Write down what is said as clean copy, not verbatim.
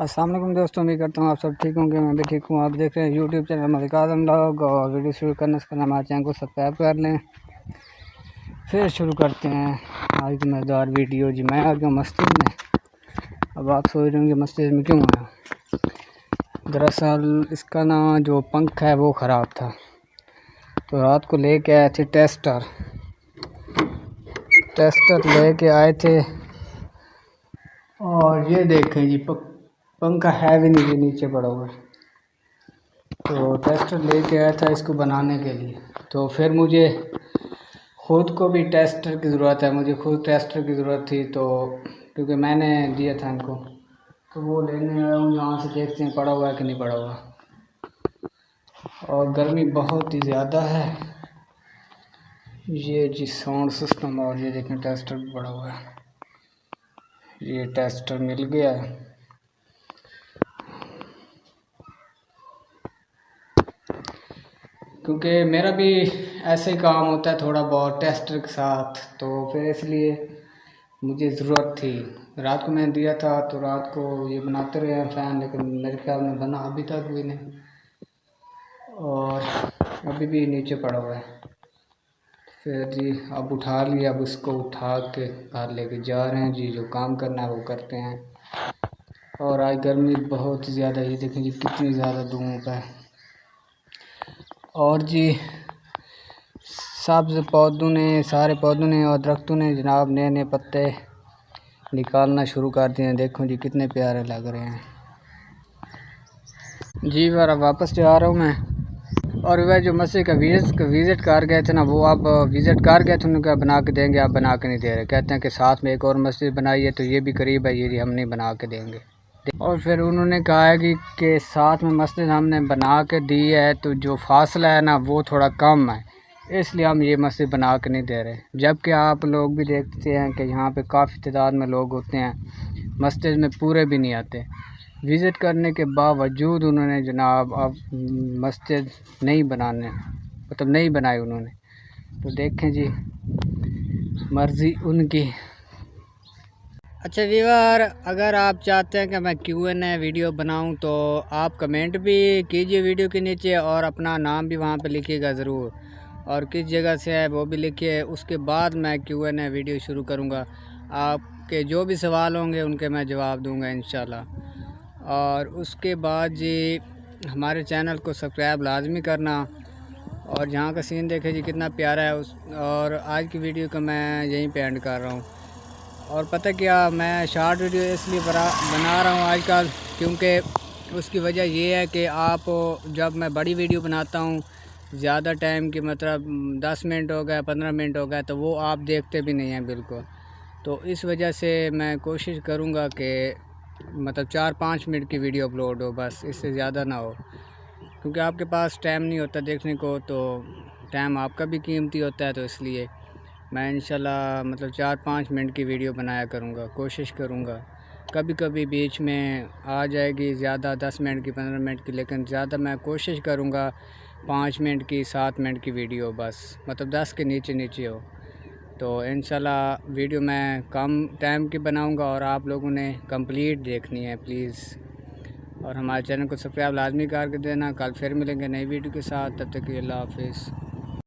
अस्सलाम वालेकुम दोस्तों, उम्मीद करता हूँ आप सब ठीक होंगे। मैं भी ठीक हूँ। आप देख रहे हैं यूट्यूब चैनल मलिक आज़म व्लॉग। और वीडियो शुरू करने से पहले हमारे चैनल को सब्सक्राइब कर लें। फिर शुरू करते हैं आज की मज़ेदार वीडियो। जी मैं आ गया मस्जिद में। अब आप सोच रहे होंगे मस्जिद में क्यों आया। दरअसल इसका ना जो पंख है वो ख़राब था, तो रात को लेके आए थे टेस्टर लेके आए थे। और ये देखें जी, पंखा है भी नहीं, नीचे पड़ा हुआ है। तो टेस्टर लेके आया था इसको बनाने के लिए। तो फिर मुझे ख़ुद को भी टेस्टर की ज़रूरत है, मुझे खुद टेस्टर की ज़रूरत थी। तो क्योंकि मैंने दिया था इनको, तो वो लेने आया हूँ। यहाँ से देखते हैं पड़ा हुआ है कि नहीं पड़ा हुआ। और गर्मी बहुत ही ज़्यादा है। ये जी साउंड सिस्टम, और ये देखें टेस्टर भी पड़ा हुआ है। ये टेस्टर मिल गया है। क्योंकि मेरा भी ऐसे ही काम होता है थोड़ा बहुत टेस्टर के साथ, तो फिर इसलिए मुझे ज़रूरत थी। रात को मैंने दिया था, तो रात को ये बनाते रहे हैं फ़ैन, लेकिन मेरे ख्याल में बना अभी तक भी नहीं, और अभी भी नीचे पड़ा हुआ है। फिर जी अब उठा लिया, अब उसको उठा के घर लेके जा रहे हैं जी। जो काम करना है वो करते हैं। और आज गर्मी बहुत ही ज़्यादा, ये देखें जी कितनी ज़्यादा धूप है। और जी सब्ज़ पौधों ने, सारे पौधों ने और दरख्तों ने जनाब नए नए पत्ते निकालना शुरू कर दिए हैं। देखो जी कितने प्यारे लग रहे हैं जी। बार वापस जा रहा हूँ मैं। और वह जो मस्जिद का विज़िट कर गए थे ना, वो आप विज़िट कर गए थे, उन्होंने बना के देंगे, आप बना के नहीं दे रहे। कहते हैं कि साथ में एक और मस्जिद बनाई है, तो ये भी करीब है, ये हम नहीं बना के देंगे। और फिर उन्होंने कहा है कि साथ में मस्जिद हमने बना के दी है, तो जो फासला है ना वो थोड़ा कम है, इसलिए हम ये मस्जिद बना के नहीं दे रहे। जबकि आप लोग भी देखते हैं कि यहाँ पे काफ़ी तादाद में लोग होते हैं, मस्जिद में पूरे भी नहीं आते। विज़िट करने के बावजूद उन्होंने जनाब अब मस्जिद नहीं बनाने, मतलब नहीं बनाई उन्होंने। तो देखें जी, मर्ज़ी उनकी। अच्छा व्यूअर, अगर आप चाहते हैं कि मैं Q&A वीडियो बनाऊं, तो आप कमेंट भी कीजिए वीडियो के नीचे, और अपना नाम भी वहां पे लिखिएगा ज़रूर, और किस जगह से है वो भी लिखिए। उसके बाद मैं Q&A वीडियो शुरू करूंगा। आपके जो भी सवाल होंगे उनके मैं जवाब दूंगा इंशाल्लाह। और उसके बाद जी हमारे चैनल को सब्सक्राइब लाजमी करना। और यहाँ का सीन देखे जी कितना प्यारा है और आज की वीडियो को मैं यहीं पे एंड कर रहा हूँ। और पता क्या, मैं शॉर्ट वीडियो इसलिए बना रहा हूँ आजकल, क्योंकि उसकी वजह ये है कि आप जब मैं बड़ी वीडियो बनाता हूँ ज़्यादा टाइम की, मतलब 10 मिनट हो गया, 15 मिनट हो गया, तो वो आप देखते भी नहीं हैं बिल्कुल। तो इस वजह से मैं कोशिश करूँगा कि मतलब 4-5 मिनट की वीडियो अपलोड हो, बस इससे ज़्यादा ना हो। क्योंकि आपके पास टाइम नहीं होता देखने को, तो टाइम आपका भी कीमती होता है। तो इसलिए मैं इंशाल्लाह मतलब 4-5 मिनट की वीडियो बनाया करूँगा, कोशिश करूँगा। कभी कभी बीच में आ जाएगी ज़्यादा 10 मिनट की, 15 मिनट की, लेकिन ज़्यादा मैं कोशिश करूँगा 5 मिनट की, 7 मिनट की वीडियो, बस मतलब 10 के नीचे नीचे हो। तो इंशाल्लाह वीडियो मैं कम टाइम की बनाऊँगा, और आप लोगों ने कंप्लीट देखनी है प्लीज़। और हमारे चैनल को सब्सक्राइब लाजमी करके देना। कल फिर मिलेंगे नई वीडियो के साथ, तब तक के लिए अल्लाह हाफिज़।